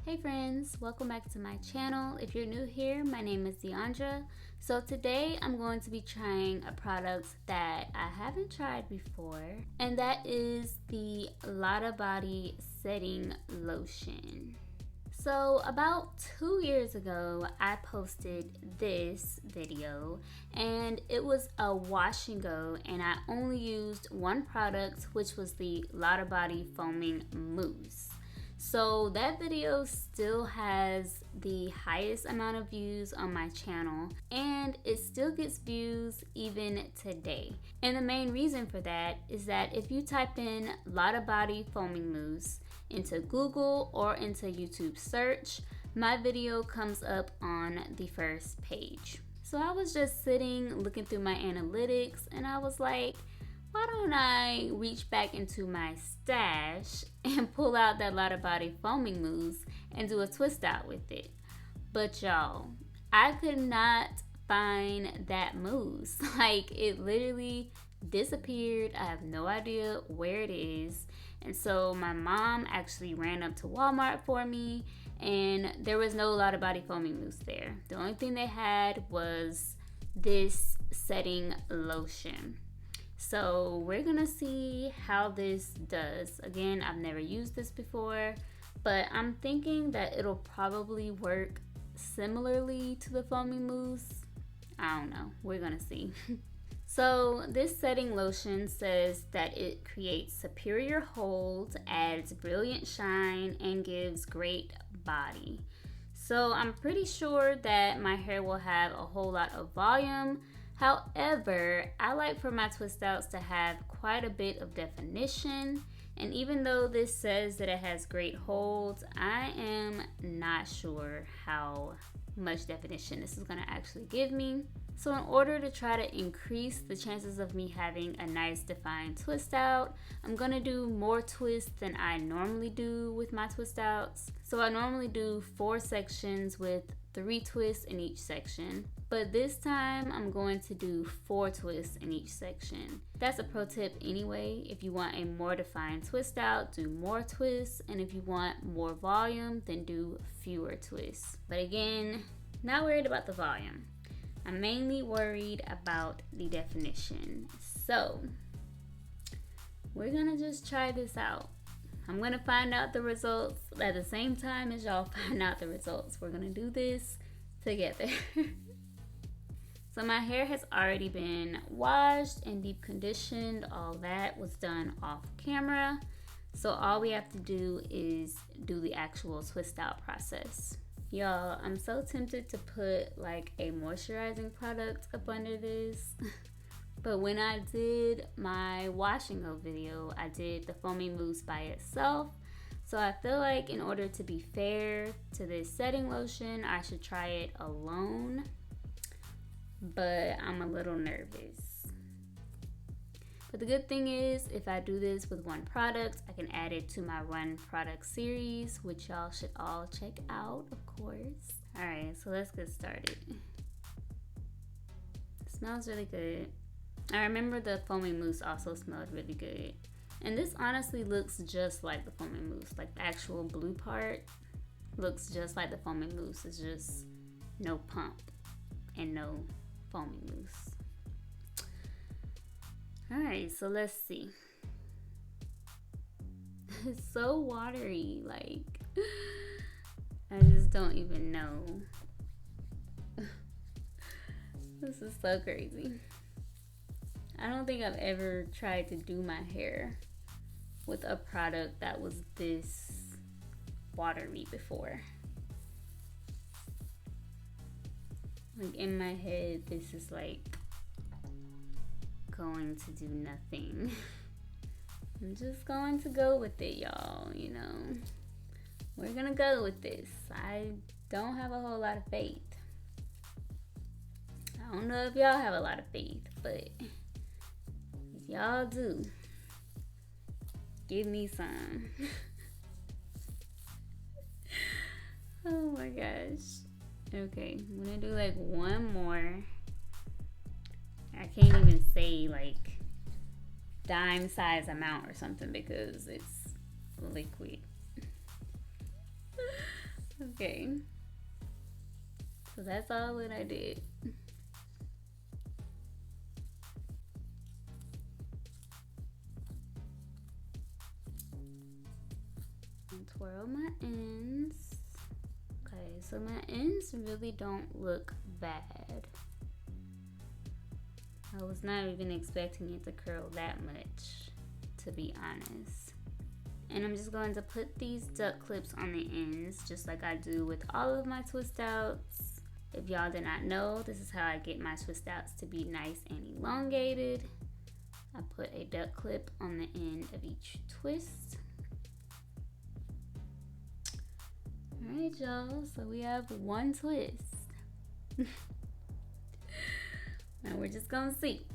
Hey friends, welcome back to my channel. If you're new here, my name is Deandra. So today I'm going to be trying a product that I haven't tried before, and that is the Lottabody Setting Lotion. So about 2 years ago, I posted this video, and it was a wash and go, and I only used one product, which was the Lottabody Foaming Mousse. So that video still has the highest amount of views on my channel, and it still gets views even today. And the main reason for that is that if you type in Lottabody Foaming Mousse into Google or into YouTube search, my video comes up on the first page. So I was just sitting looking through my analytics, and I was like, why don't I reach back into my stash and pull out that Lottabody Foaming Mousse and do a twist out with it? But y'all, I could not find that mousse. Like, it literally disappeared. I have no idea where it is. And so my mom actually ran up to Walmart for me, and there was no Lottabody Foaming Mousse there. The only thing they had was this setting lotion. So we're gonna see how this does. Again, I've never used this before, but I'm thinking that it'll probably work similarly to the foaming mousse. I don't know, we're gonna see. So this setting lotion says that it creates superior hold, adds brilliant shine, and gives great body. So I'm pretty sure that my hair will have a whole lot of volume. However, I like for my twist outs to have quite a bit of definition, and even though this says that it has great hold, I am not sure how much definition this is going to actually give me. So in order to try to increase the chances of me having a nice defined twist out, I'm going to do more twists than I normally do with my twist outs. So I normally do 4 sections with 3 twists in each section, but this time I'm going to do 4 twists in each section. That's a pro tip anyway. If you want a more defined twist out, do more twists, and if you want more volume, then do fewer twists. But again, not worried about the volume. I'm mainly worried about the definition. So we're gonna just try this out. I'm gonna find out the results at the same time as y'all find out the results. We're gonna do this together. So my hair has already been washed and deep conditioned. All that was done off camera. So all we have to do is do the actual twist out process. Y'all, I'm so tempted to put like a moisturizing product up under this. But when I did my wash and go video, I did the foaming mousse by itself. So I feel like in order to be fair to this setting lotion, I should try it alone. But I'm a little nervous. But the good thing is, if I do this with one product, I can add it to my one product series, which y'all should all check out, of course. Alright, so let's get started. It smells really good. I remember the foaming mousse also smelled really good. And this honestly looks just like the foaming mousse. Like the actual blue part looks just like the foaming mousse. It's just no pump and no foaming mousse. Alright, so let's see. It's so watery, like I just don't even know. This is so crazy. I don't think I've ever tried to do my hair with a product that was this watery before. Like in my head, this is like going to do nothing. I'm just going to go with it, y'all, you know. We're gonna go with this. I don't have a whole lot of faith. I don't know if y'all have a lot of faith, but if y'all do, give me some. Oh my gosh. Okay, I'm gonna do like one more. I can't even say like dime size amount or something because it's liquid. Okay. So that's all that I did. And twirl my ends. Okay, so my ends really don't look bad. I was not even expecting it to curl that much, to be honest. And I'm just going to put these duck clips on the ends, just like I do with all of my twist outs. If y'all did not know, this is how I get my twist outs to be nice and elongated. I put a duck clip on the end of each twist. Alright, y'all, so we have one twist. Now we're just gonna see.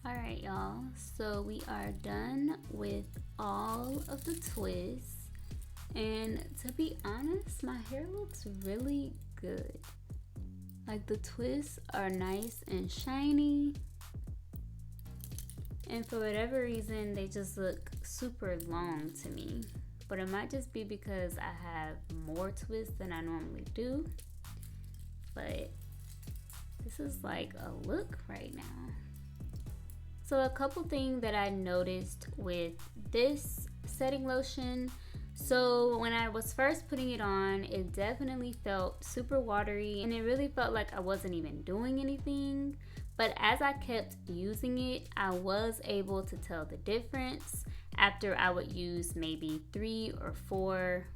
Alright, y'all, so we are done with all of the twists, and to be honest, my hair looks really good. Like, the twists are nice and shiny, and for whatever reason they just look super long to me, but it might just be because I have more twists than I normally do. But this is like a look right now. So a couple things that I noticed with this setting lotion. So when I was first putting it on, it definitely felt super watery, and it really felt like I wasn't even doing anything. But as I kept using it, I was able to tell the difference after I would use maybe 3 or 4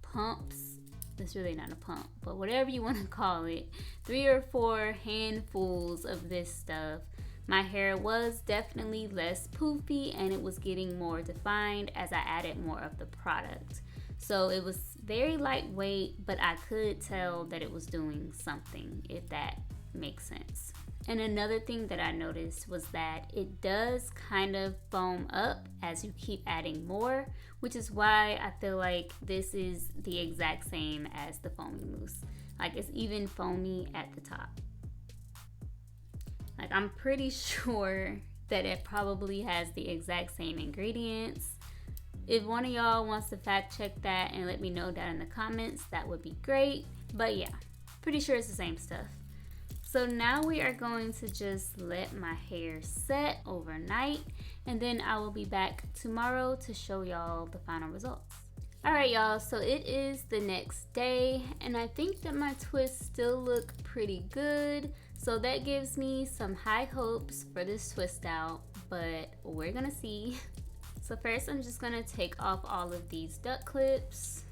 pumps. It's really not a pump, but whatever you want to call it, 3 or 4 handfuls of this stuff. My hair was definitely less poofy, and it was getting more defined as I added more of the product. So it was very lightweight, but I could tell that it was doing something, if that makes sense. And another thing that I noticed was that it does kind of foam up as you keep adding more, which is why I feel like this is the exact same as the foaming mousse. Like, it's even foamy at the top. Like, I'm pretty sure that it probably has the exact same ingredients. If one of y'all wants to fact check that and let me know down in the comments, that would be great. But yeah, pretty sure it's the same stuff. So now we are going to just let my hair set overnight, and then I will be back tomorrow to show y'all the final results. Alright, y'all, so it is the next day, and I think that my twists still look pretty good. So that gives me some high hopes for this twist out, but we're gonna see. So first I'm just gonna take off all of these duck clips.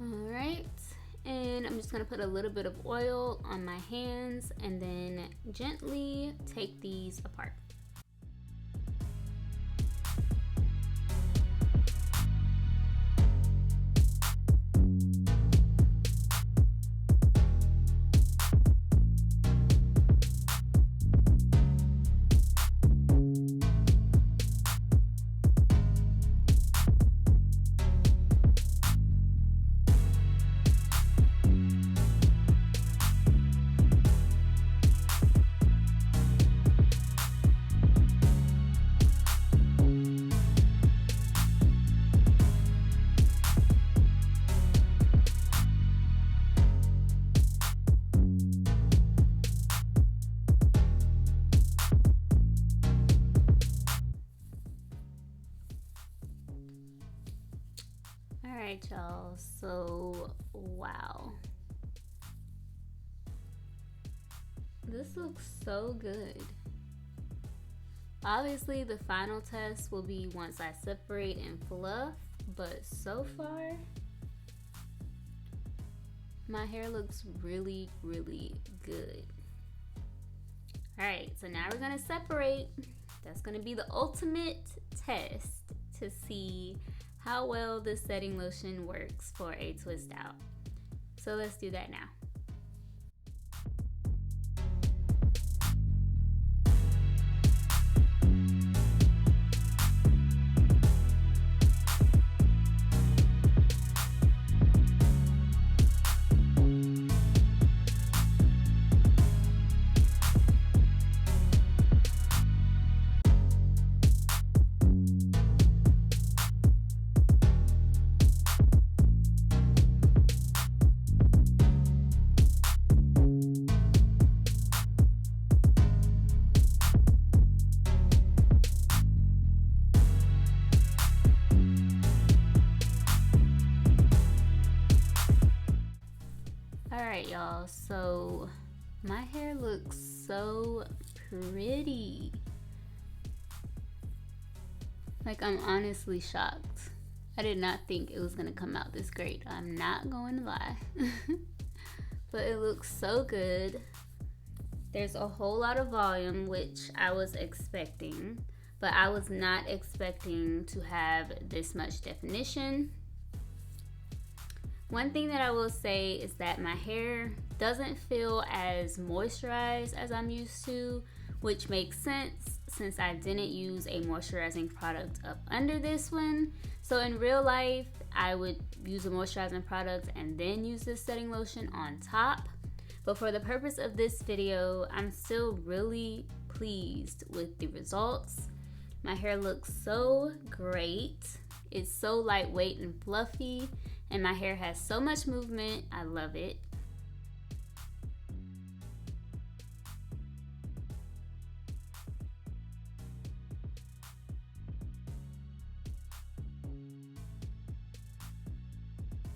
Alright, and I'm just gonna put a little bit of oil on my hands and then gently take these apart. Alright y'all, so wow. This looks so good. Obviously the final test will be once I separate and fluff, but so far my hair looks really, really good. Alright, so now we're gonna separate. That's gonna be the ultimate test to see how well this setting lotion works for a twist out. So let's do that now. Alright y'all, so my hair looks so pretty. Like, I'm honestly shocked. I did not think it was gonna come out this great. I'm not going to lie. But it looks so good. There's a whole lot of volume, which I was expecting, but I was not expecting to have this much definition. One thing that I will say is that my hair doesn't feel as moisturized as I'm used to, which makes sense since I didn't use a moisturizing product up under this one. So in real life, I would use a moisturizing product and then use this setting lotion on top. But for the purpose of this video, I'm still really pleased with the results. My hair looks so great. It's so lightweight and fluffy, and my hair has so much movement. I love it.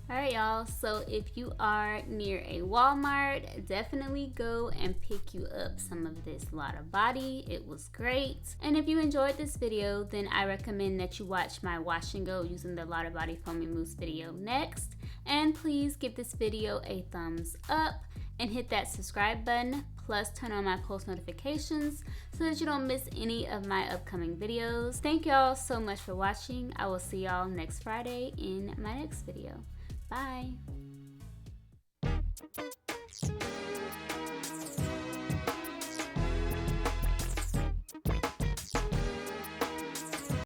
Alright y'all, so if you are near a Walmart, definitely go and pick you up some of this Lotta body. It was great. And if you enjoyed this video, then I recommend that you watch my wash and go using the Lotta body foaming mousse video next. And please give this video a thumbs up and hit that subscribe button, plus turn on my post notifications so that you don't miss any of my upcoming videos. Thank y'all so much for watching. I will see y'all next Friday in my next video. Bye.